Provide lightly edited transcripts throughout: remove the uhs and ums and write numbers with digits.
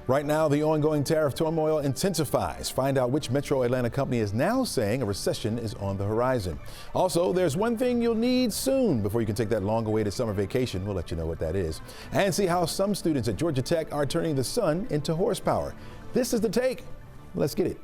Right now, the ongoing tariff turmoil intensifies. Find out which Metro Atlanta company is now saying a recession is on the horizon. Also, there's one thing you'll need soon before you can take that long-awaited summer vacation. We'll let you know what that is. And see how some students at Georgia Tech are turning the sun into horsepower. This is The Take. Let's get it.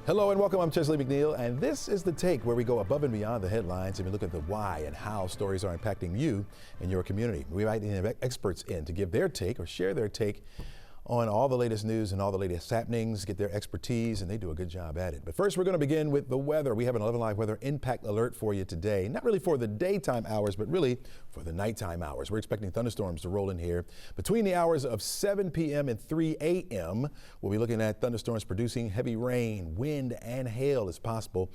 Hello and welcome. I'm Chesley McNeil, and this is The Take, where we go above and beyond the headlines and we look at the why and how stories are impacting you and your community. We invite experts in to give their take or share their take on all the latest news and all the latest happenings, get their expertise, and they do a good job at it. But first, we're going to begin with the weather. We have an 11Alive weather impact alert for you today. Not really for the daytime hours, but really for the nighttime hours. We're expecting thunderstorms to roll in here between the hours of 7 p.m. and 3 a.m. We'll be looking at thunderstorms producing heavy rain, wind, and hail as possible.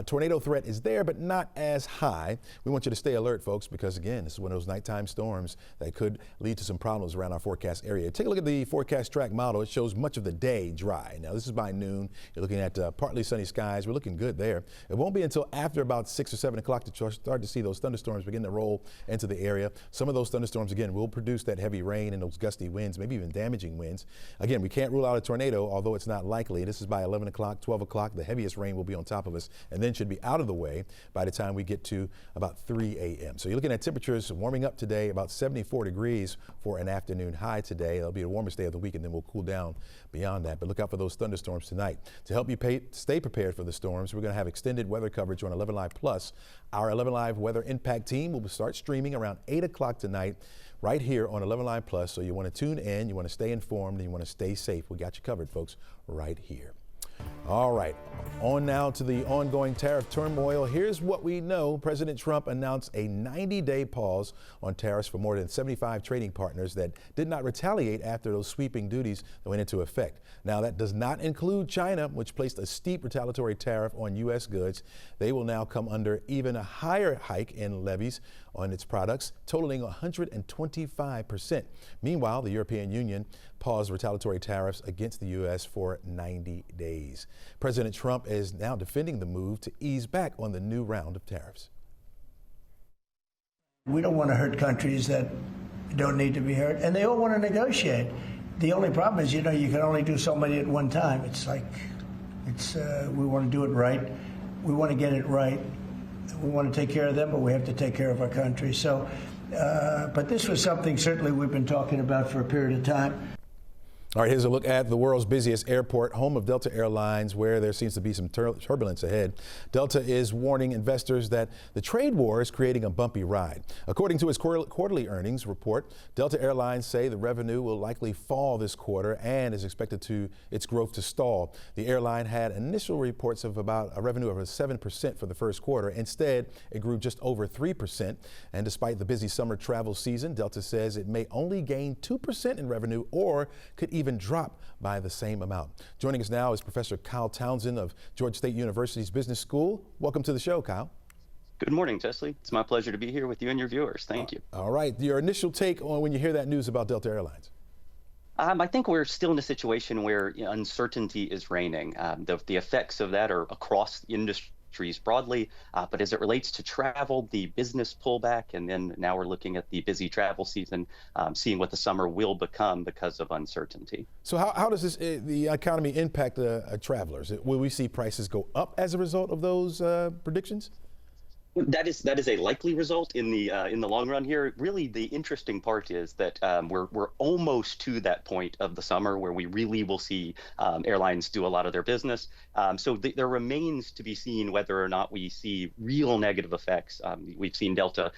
Tornado threat is there, but not as high. We want you to stay alert, folks, because again, this is one of those nighttime storms that could lead to some problems around our forecast area. Take a look at the forecast track model. It shows much of the day dry. Now, this is by noon. You're looking at partly sunny skies. We're looking good there. It won't be until after about 6 or 7 o'clock to start to see those thunderstorms begin to roll into the area. Some of those thunderstorms, again, will produce that heavy rain and those gusty winds, maybe even damaging winds. Again, we can't rule out a tornado, although it's not likely. This is by 11 o'clock, 12 o'clock. The heaviest rain will be on top of us and then should be out of the way by the time we get to about 3 a.m. So you're looking at temperatures warming up today, about 74 degrees for an afternoon high today. It'll be the warmest day of the week, and then we'll cool down beyond that. But look out for those thunderstorms tonight. To help you stay prepared for the storms, we're going to have extended weather coverage on 11Alive Plus. Our 11Alive weather impact team will start streaming around 8 o'clock tonight right here on 11Alive Plus. So you want to tune in, you want to stay informed, and you want to stay safe. We got you covered, folks, right here. All right, on now to the ongoing tariff turmoil. Here's what we know. President Trump announced a 90-day pause on tariffs for more than 75 trading partners that did not retaliate after those sweeping duties that went into effect. Now, that does not include China, which placed a steep retaliatory tariff on U.S. goods. They will now come under even a higher hike in levies on its products, totaling 125%. Meanwhile, the European Union paused retaliatory tariffs against the U.S. for 90 days. President Trump is now defending the move to ease back on the new round of tariffs. We don't want to hurt countries that don't need to be hurt, and they all want to negotiate. The only problem is, you can only do so many at one time. We want to do it right. We want to get it right. We want to take care of them, but we have to take care of our country. So, but this was something certainly we've been talking about for a period of time. All right, here's a look at the world's busiest airport, home of Delta Airlines, where there seems to be some turbulence ahead. Delta is warning investors that the trade war is creating a bumpy ride. According to its quarterly earnings report, Delta Airlines say the revenue will likely fall this quarter and is expected its growth to stall. The airline had initial reports of about a revenue of 7% for the first quarter. Instead, it grew just over 3%. And despite the busy summer travel season, Delta says it may only gain 2% in revenue or could even drop by the same amount. Joining us now is Professor Kyle Townsend of Georgia State University's Business School. Welcome to the show, Kyle. Good morning, Chesley. It's my pleasure to be here with you and your viewers. Thank you. All right. Your initial take on when you hear that news about Delta Airlines? I think we're still in a situation where uncertainty is reigning. The effects of that are across the industries broadly, but as it relates to travel, the business pullback, and then now we're looking at the busy travel season, seeing what the summer will become because of uncertainty. So how does the economy impact travelers? Will we see prices go up as a result of those predictions? That is a likely result in the long run here. Really, the interesting part is that we're almost to that point of the summer where we really will see airlines do a lot of their business. So there remains to be seen whether or not we see real negative effects. We've seen Delta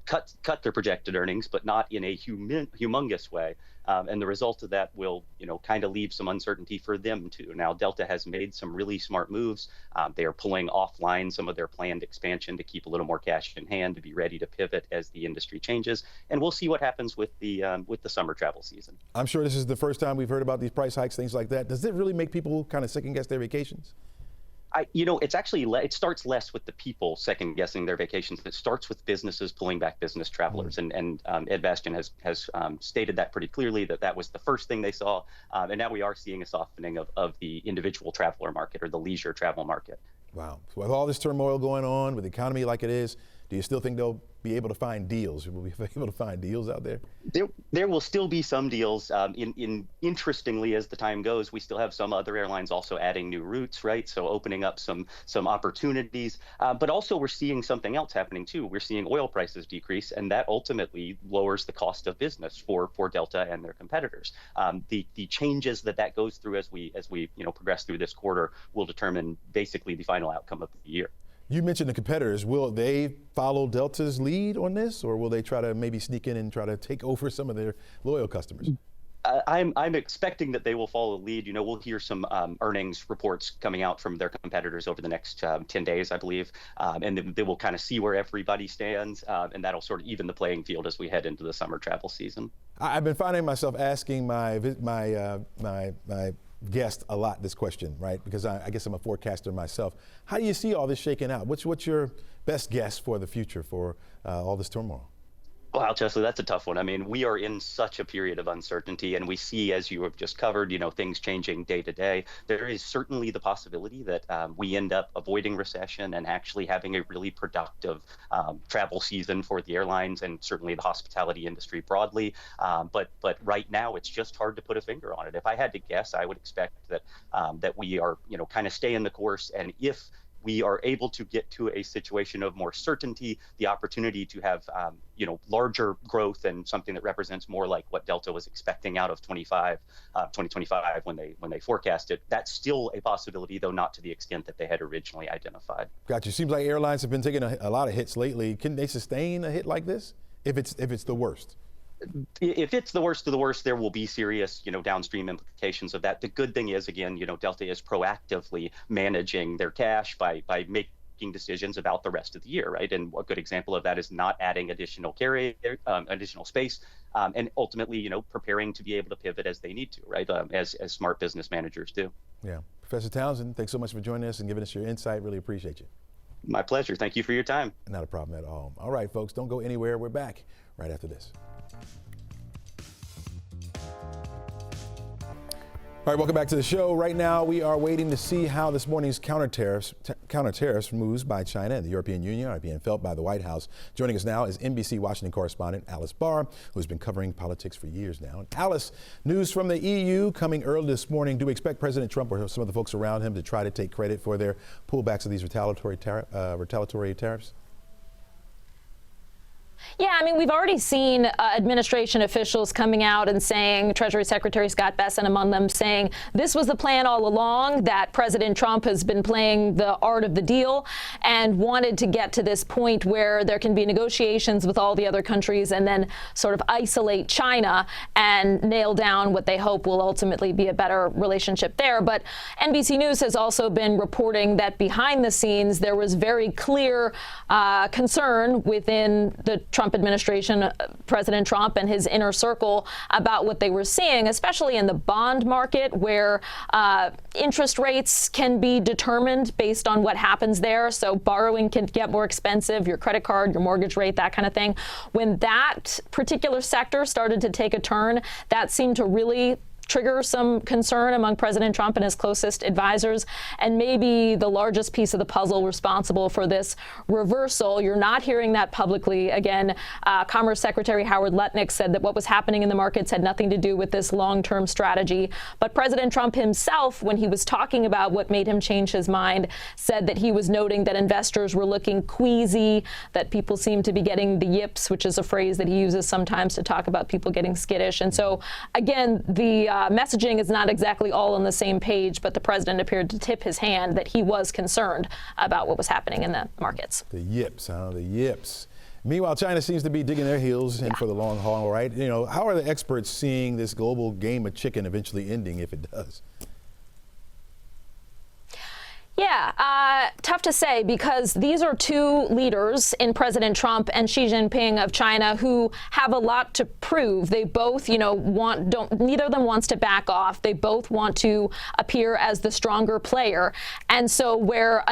cut their projected earnings, but not in a humongous way. And the result of that will, kind of leave some uncertainty for them too. Now, Delta has made some really smart moves. They are pulling offline some of their planned expansion to keep a little more cash in hand to be ready to pivot as the industry changes. And we'll see what happens with the summer travel season. I'm sure this is the first time we've heard about these price hikes, things like that. Does it really make people kind of second guess their vacations? It's actually, it starts less with the people second guessing their vacations. It starts with businesses pulling back business travelers. And Ed Bastian has stated that pretty clearly, that was the first thing they saw. And now we are seeing a softening of the individual traveler market or the leisure travel market. Wow. So with all this turmoil going on, with the economy like it is, do you still think they'll be able to find deals? Will we be able to find deals out there? There will still be some deals. Interestingly, as the time goes, we still have some other airlines also adding new routes, right? So opening up some opportunities. But also we're seeing something else happening too. We're seeing oil prices decrease, and that ultimately lowers the cost of business for Delta and their competitors. The changes that goes through as we progress through this quarter will determine basically the final outcome of the year. You mentioned the competitors. Will they follow Delta's lead on this, or will they try to maybe sneak in and try to take over some of their loyal customers? I'm expecting that they will follow the lead. We'll hear some earnings reports coming out from their competitors over the next 10 days, I believe, and then they will kind of see where everybody stands, and that'll sort of even the playing field as we head into the summer travel season. I've been finding myself asking my guest a lot this question, right? Because I guess I'm a forecaster myself. How do you see all this shaking out? What's your best guess for the future for all this turmoil? Wow, Chesley, that's a tough one. I mean, we are in such a period of uncertainty, and we see, as you have just covered, things changing day to day. There is certainly the possibility that we end up avoiding recession and actually having a really productive travel season for the airlines and certainly the hospitality industry broadly. But right now, it's just hard to put a finger on it. If I had to guess, I would expect that we are, kind of stay in the course, and if we are able to get to a situation of more certainty, the opportunity to have, larger growth and something that represents more like what Delta was expecting out of 2025 when they forecasted. That's still a possibility, though not to the extent that they had originally identified. Gotcha. Seems like airlines have been taking a lot of hits lately. Can they sustain a hit like this if it's the worst? If it's the worst of the worst, there will be serious, downstream implications of that. The good thing is, again, Delta is proactively managing their cash by making decisions about the rest of the year, right? And a good example of that is not adding additional additional space, and ultimately, preparing to be able to pivot as they need to, right? As smart business managers do. Yeah. Professor Townsend, thanks so much for joining us and giving us your insight. Really appreciate you. My pleasure. Thank you for your time. Not a problem at all. All right, folks, don't go anywhere. We're back right after this. All right, welcome back to the show. Right now, we are waiting to see how this morning's counter tariffs moves by China and the European Union are being felt by the White House. Joining us now is NBC Washington correspondent Alice Barr, who's been covering politics for years now. And Alice, news from the EU coming early this morning. Do we expect President Trump or some of the folks around him to try to take credit for their pullbacks of these retaliatory tariffs? Yeah, I mean, we've already seen administration officials coming out and saying, Treasury Secretary Scott Bessent among them, saying this was the plan all along, that President Trump has been playing the art of the deal and wanted to get to this point where there can be negotiations with all the other countries and then sort of isolate China and nail down what they hope will ultimately be a better relationship there. But NBC News has also been reporting that behind the scenes there was very clear concern within the Trump administration, President Trump and his inner circle, about what they were seeing, especially in the bond market, where interest rates can be determined based on what happens there. So borrowing can get more expensive, your credit card, your mortgage rate, that kind of thing. When that particular sector started to take a turn, that seemed to really trigger some concern among President Trump and his closest advisors, and maybe the largest piece of the puzzle responsible for this reversal. You're not hearing that publicly. Again, Commerce Secretary Howard Lutnick said that what was happening in the markets had nothing to do with this long-term strategy. But President Trump himself, when he was talking about what made him change his mind, said that he was noting that investors were looking queasy, that people seemed to be getting the yips, which is a phrase that he uses sometimes to talk about people getting skittish. And so, again, the messaging is not exactly all on the same page, but the president appeared to tip his hand that he was concerned about what was happening in the markets. The yips, huh? The yips. Meanwhile, China seems to be digging their heels in for the long haul, right? How are the experts seeing this global game of chicken eventually ending if it does? Yeah, tough to say, because these are two leaders in President Trump and Xi Jinping of China who have a lot to prove. They both, neither of them wants to back off. They both want to appear as the stronger player. And so where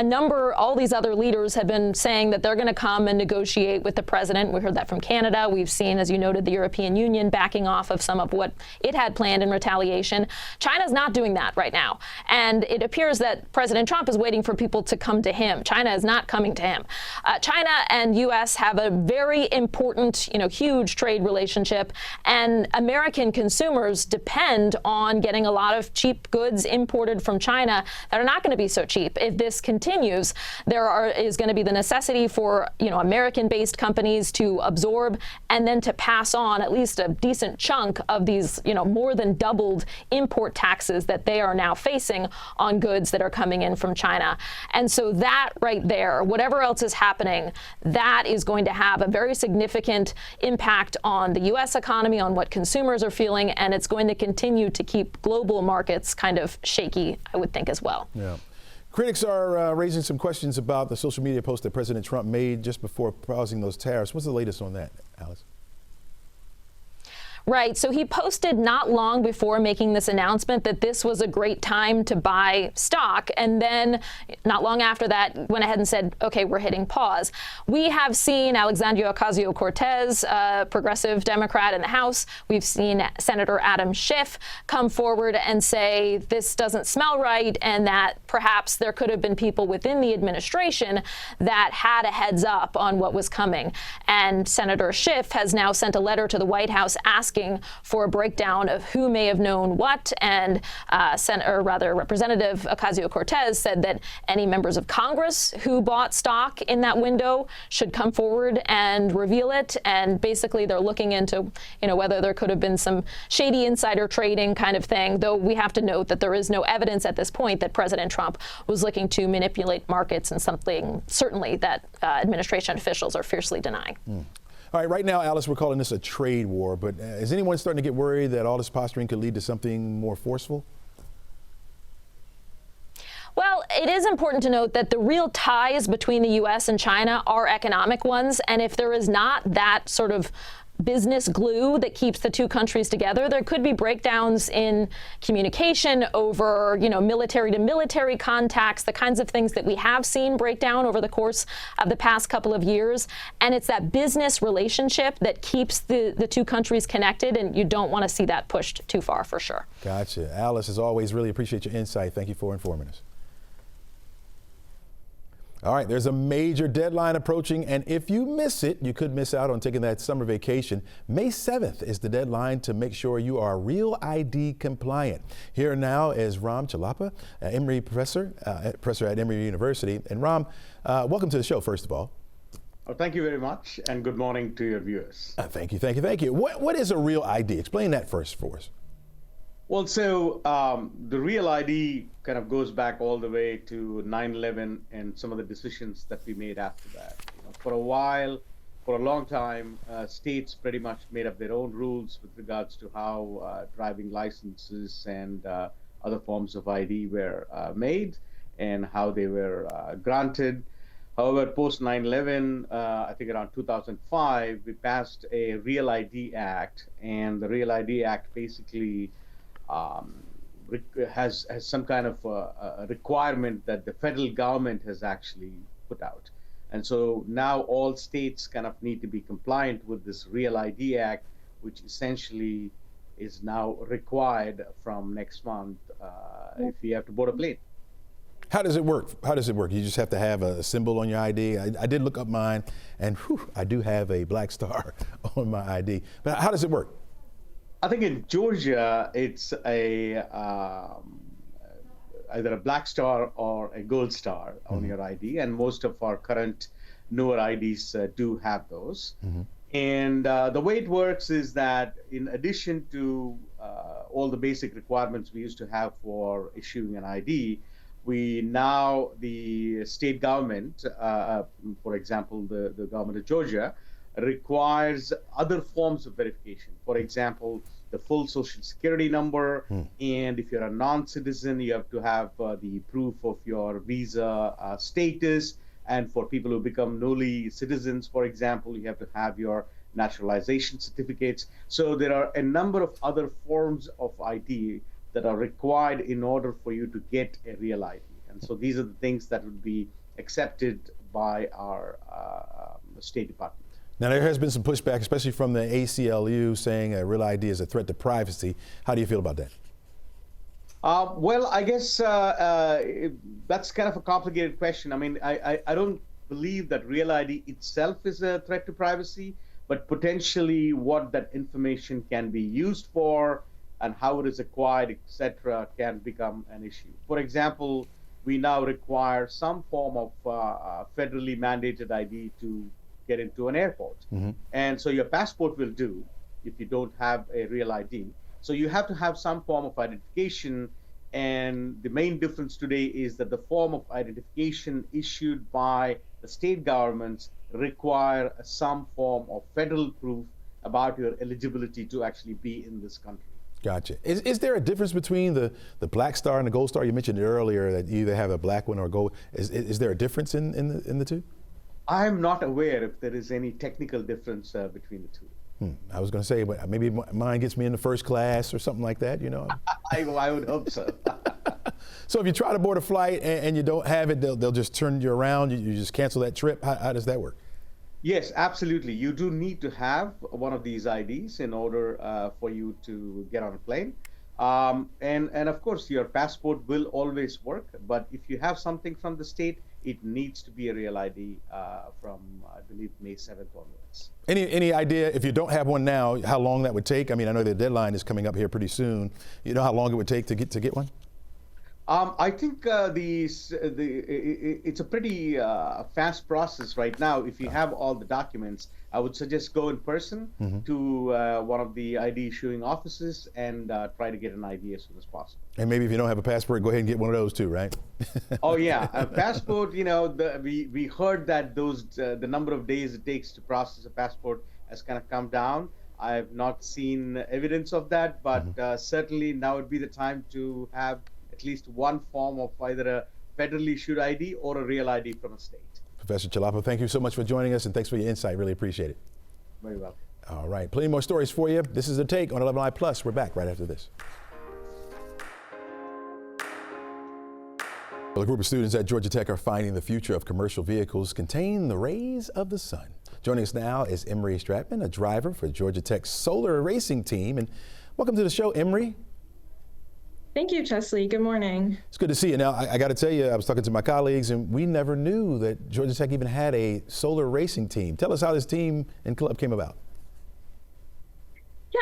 all these other leaders have been saying that they're going to come and negotiate with the president, we heard that from Canada. We've seen, as you noted, the European Union backing off of some of what it had planned in retaliation. China's not doing that right now. And it appears that President Trump is waiting for people to come to him. China is not coming to him. China and U.S. have a very important, huge trade relationship, and American consumers depend on getting a lot of cheap goods imported from China that are not going to be so cheap. If this continues, there is going to be the necessity for, American-based companies to absorb and then to pass on at least a decent chunk of these, more than doubled import taxes that they are now facing on goods that are coming in from China. And so that right there, whatever else is happening, that is going to have a very significant impact on the U.S. economy, on what consumers are feeling, and it's going to continue to keep global markets kind of shaky, I would think, as well. Yeah. Critics are raising some questions about the social media post that President Trump made just before pausing those tariffs. What's the latest on that, Alice? Right. So he posted not long before making this announcement that this was a great time to buy stock. And then not long after that, went ahead and said, OK, we're hitting pause. We have seen Alexandria Ocasio-Cortez, a progressive Democrat in the House. We've seen Senator Adam Schiff come forward and say this doesn't smell right, and that perhaps there could have been people within the administration that had a heads up on what was coming. And Senator Schiff has now sent a letter to the White House asking for a breakdown of who may have known what, and Representative Ocasio-Cortez said that any members of Congress who bought stock in that window should come forward and reveal it. And basically, they're looking into, whether there could have been some shady insider trading kind of thing. Though we have to note that there is no evidence at this point that President Trump was looking to manipulate markets, and something certainly that administration officials are fiercely denying. All right, right now, Alice, we're calling this a trade war, but is anyone starting to get worried that all this posturing could lead to something more forceful? Well, it is important to note that the real ties between the U.S. and China are economic ones, and if there is not that sort of business glue that keeps the two countries together, there could be breakdowns in communication over, military to military contacts, the kinds of things that we have seen break down over the course of the past couple of years. And it's that business relationship that keeps the two countries connected, and you don't want to see that pushed too far, for sure. Gotcha. Alice, as always, really appreciate your insight. Thank you for informing us. All right, there's a major deadline approaching, and if you miss it, you could miss out on taking that summer vacation. May 7th is the deadline to make sure you are Real ID compliant. Here now is Ram Chalapa, Emory professor at Emory University. And Ram, welcome to the show, first of all. Oh, thank you very much, and good morning to your viewers. Thank you. What is a Real ID? Explain that first for us. Well, so the Real ID kind of goes back all the way to 9/11 and some of the decisions that we made after that. For a while, for a long time, states pretty much made up their own rules with regards to how driving licenses and other forms of ID were made and how they were granted. However, post 9/11, I think around 2005, we passed a Real ID Act, and the Real ID Act basically has some kind of a requirement that the federal government has actually put out. And so now all states kind of need to be compliant with this Real ID Act, which essentially is now required from next month if you have to board a plane. How does it work? You just have to have a symbol on your ID. I did look up mine, and I do have a black star on my ID. But how does it work? I think in Georgia, it's either a black star or a gold star on your ID, and most of our current newer IDs do have those. And the way it works is that in addition to all the basic requirements we used to have for issuing an ID, the state government, for example, the government of Georgia, requires other forms of verification. For example, the full social security number, and if you're a non-citizen, you have to have the proof of your visa status. And for people who become newly citizens, for example, you have to have your naturalization certificates. So there are a number of other forms of ID that are required in order for you to get a Real ID. And so these are the things that would be accepted by our State Department. Now, there has been some pushback, especially from the ACLU, saying a Real ID is a threat to privacy. How do you feel about that? Well, I guess that's kind of a complicated question. I mean, I don't believe that Real ID itself is a threat to privacy, but potentially what that information can be used for and how it is acquired, etc., can become an issue. For example, we now require some form of federally mandated ID to get into an airport. And so your passport will do if you don't have a Real ID. So you have to have some form of identification. And the main difference today is that the form of identification issued by the state governments require some form of federal proof about your eligibility to actually be in this country. Gotcha. Is there a difference between the Black Star and the Gold Star? You mentioned it earlier that you either have a black one or a gold. Is there a difference in the two? I'm not aware if there is any technical difference between the two. I was going to say, but maybe mine gets me into first class or something like that, you know? I would hope so. So if you try to board a flight and you don't have it, they'll just turn you around, you just cancel that trip? How does that work? Yes, absolutely. You do need to have one of these IDs in order for you to get on a plane. And of course, your passport will always work. But if you have something from the state, it needs to be a Real ID from, I believe, May 7th onwards. Any idea, if you don't have one now, how long that would take? I mean, I know the deadline is coming up here pretty soon. You know how long it would take to get one? I think it's a pretty fast process right now. If you have all the documents, I would suggest go in person to one of the ID issuing offices and try to get an ID as soon as possible. And maybe if you don't have a passport, go ahead and get one of those too, right? Oh yeah, a passport. You know, we heard that the number of days it takes to process a passport has kind of come down. I have not seen evidence of that, but certainly now would be the time to have at least one form of either a federally issued ID or a Real ID from a state. Professor Chilapa, thank you so much for joining us and thanks for your insight. Really appreciate it. Very welcome. All right, plenty more stories for you. This is The Take on 11Alive Plus. We're back right after this. Well, a group of students at Georgia Tech are finding the future of commercial vehicles contain the rays of the sun. Joining us now is Emery Stratman, a driver for Georgia Tech's solar racing team. And welcome to the show, Emery. Thank you, Chesley. Good morning. It's good to see you. Now, I got to tell you, I was talking to my colleagues, and we never knew that Georgia Tech even had a solar racing team. Tell us how this team and club came about.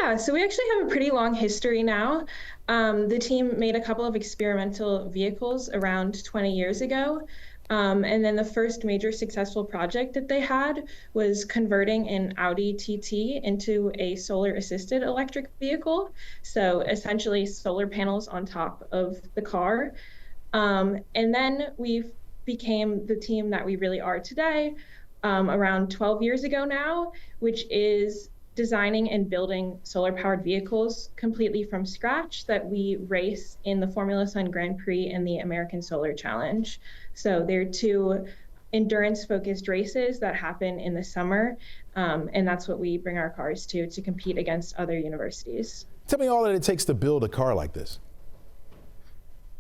Yeah, so we actually have a pretty long history now. The team made a couple of experimental vehicles around 20 years ago. And then the first major successful project that they had was converting an Audi TT into a solar-assisted electric vehicle. So essentially solar panels on top of the car. And then we became the team that we really are today around 12 years ago now, which is designing and building solar-powered vehicles completely from scratch that we race in the Formula Sun Grand Prix and the American Solar Challenge. So they're two endurance-focused races that happen in the summer, and that's what we bring our cars to compete against other universities. Tell me all that it takes to build a car like this.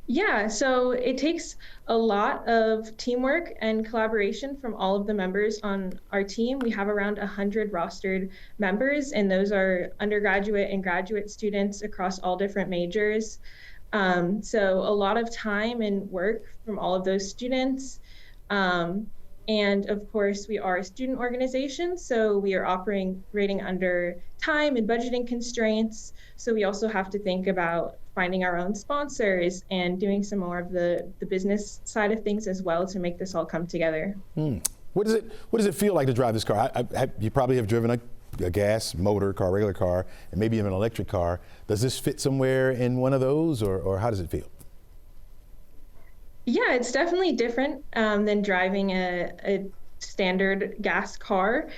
Yeah, so it takes a lot of teamwork and collaboration from all of the members on our team. We have around 100 rostered members, and those are undergraduate and graduate students across all different majors. So a lot of time and work from all of those students. And of course, we are a student organization, so we are operating under time and budgeting constraints. So we also have to think about finding our own sponsors and doing some more of the business side of things as well to make this all come together. What does it feel like to drive this car? You probably have driven a gas motor car, regular car, and maybe even an electric car. Does this fit somewhere in one of those, or how does it feel? Yeah, it's definitely different than driving a standard gas car.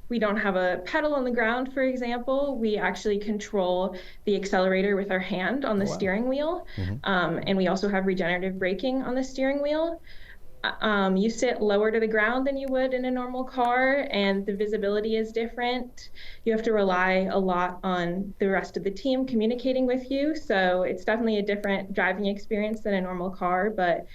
We don't have a pedal on the ground, for example. We actually control the accelerator with our hand on the steering wheel. And we also have regenerative braking on the steering wheel. You sit lower to the ground than you would in a normal car, and the visibility is different. You have to rely a lot on the rest of the team communicating with you. So it's definitely a different driving experience than a normal car, but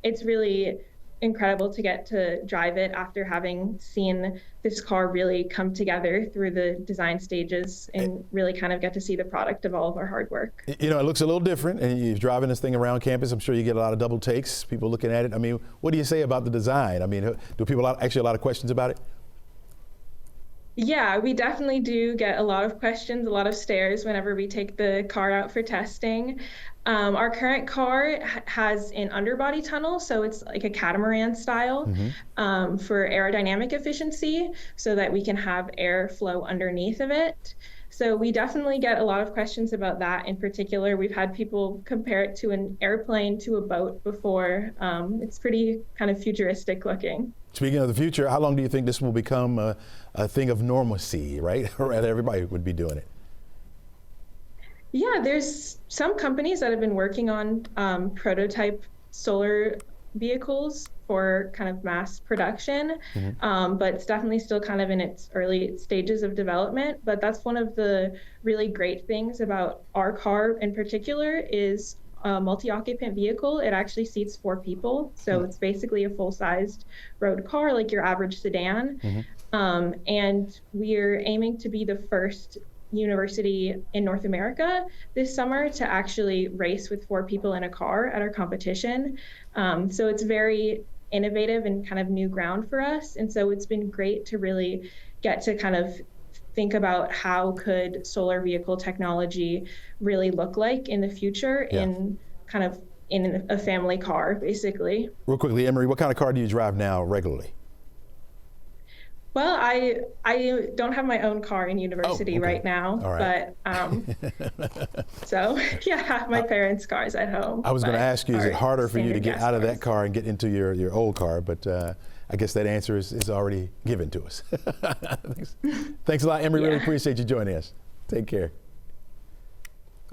it's really incredible to get to drive it after having seen this car really come together through the design stages and really kind of get to see the product of all of our hard work. You know, it looks a little different, and you're driving this thing around campus. I'm sure you get a lot of double takes, people looking at it. I mean, what do you say about the design? I mean, do people actually a lot of questions about it? Yeah, we definitely do get a lot of questions, a lot of stares whenever we take the car out for testing. Our current car has an underbody tunnel, so it's like a catamaran style for aerodynamic efficiency so that we can have air flow underneath of it. So we definitely get a lot of questions about that in particular. We've had people compare it to an airplane to a boat before. It's pretty kind of futuristic looking. Speaking of the future, how long do you think this will become a thing of normalcy, right? Or everybody would be doing it? Yeah, there's some companies that have been working on prototype solar vehicles for kind of mass production, but it's definitely still kind of in its early stages of development. But that's one of the really great things about our car in particular is a multi-occupant vehicle. It actually seats 4 people. So it's basically a full-sized road car like your average sedan. And we're aiming to be the first university in North America this summer to actually race with 4 people in a car at our competition. So it's very innovative and kind of new ground for us. And so it's been great to really get to kind of think about how could solar vehicle technology really look like in the future in kind of in a family car, basically. Real quickly, Emery, what kind of car do you drive now regularly? Well, I don't have my own car in university right now, but so yeah, my parents' cars at home. I was going to ask you, is it harder for you to get out of that car and get into your old car? But I guess that answer is already given to us. Thanks a lot, Emery. Really appreciate you joining us. Take care.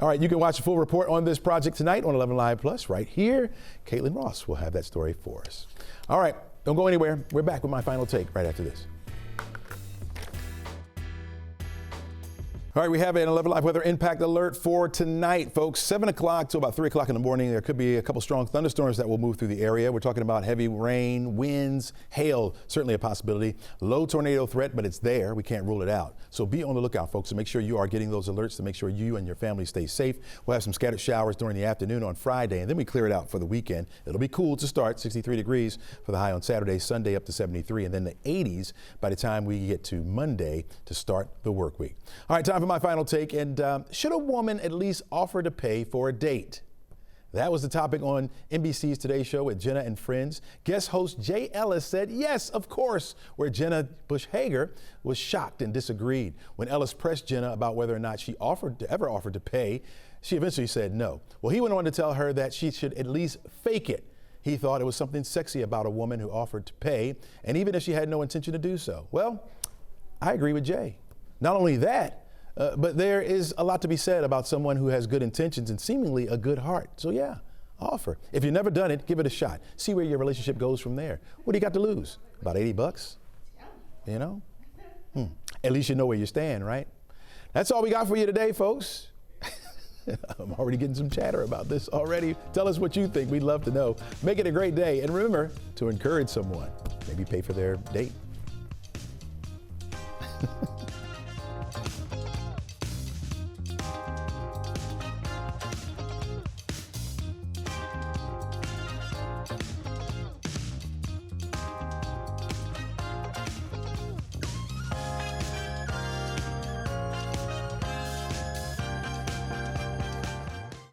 All right, you can watch a full report on this project tonight on 11 Live Plus right here. Caitlin Ross will have that story for us. All right, don't go anywhere. We're back with my final take right after this. All right, we have an 11 Live weather impact alert for tonight, folks. 7 o'clock to about 3 o'clock in the morning. There could be a couple strong thunderstorms that will move through the area. We're talking about heavy rain, winds, hail, certainly a possibility. Low tornado threat, but it's there. We can't rule it out. So be on the lookout, folks, and make sure you are getting those alerts to make sure you and your family stay safe. We'll have some scattered showers during the afternoon on Friday, and then we clear it out for the weekend. It'll be cool to start, 63 degrees for the high on Saturday, Sunday up to 73, and then the 80s by the time we get to Monday to start the work week. All right, time for my final take. And should a woman at least offer to pay for a date? That was the topic on NBC's Today Show with Jenna and Friends. Guest host Jay Ellis said yes, of course, where Jenna Bush Hager was shocked and disagreed. When Ellis pressed Jenna about whether or not she ever offered to pay, she eventually said no. Well, he went on to tell her that she should at least fake it. He thought it was something sexy about a woman who offered to pay, and even if she had no intention to do so. Well, I agree with Jay. Not only that, but there is a lot to be said about someone who has good intentions and seemingly a good heart. So yeah, offer. If you've never done it, give it a shot. See where your relationship goes from there. What do you got to lose? About $80? You know? At least you know where you stand, right? That's all we got for you today, folks. I'm already getting some chatter about this already. Tell us what you think. We'd love to know. Make it a great day. And remember to encourage someone. Maybe pay for their date.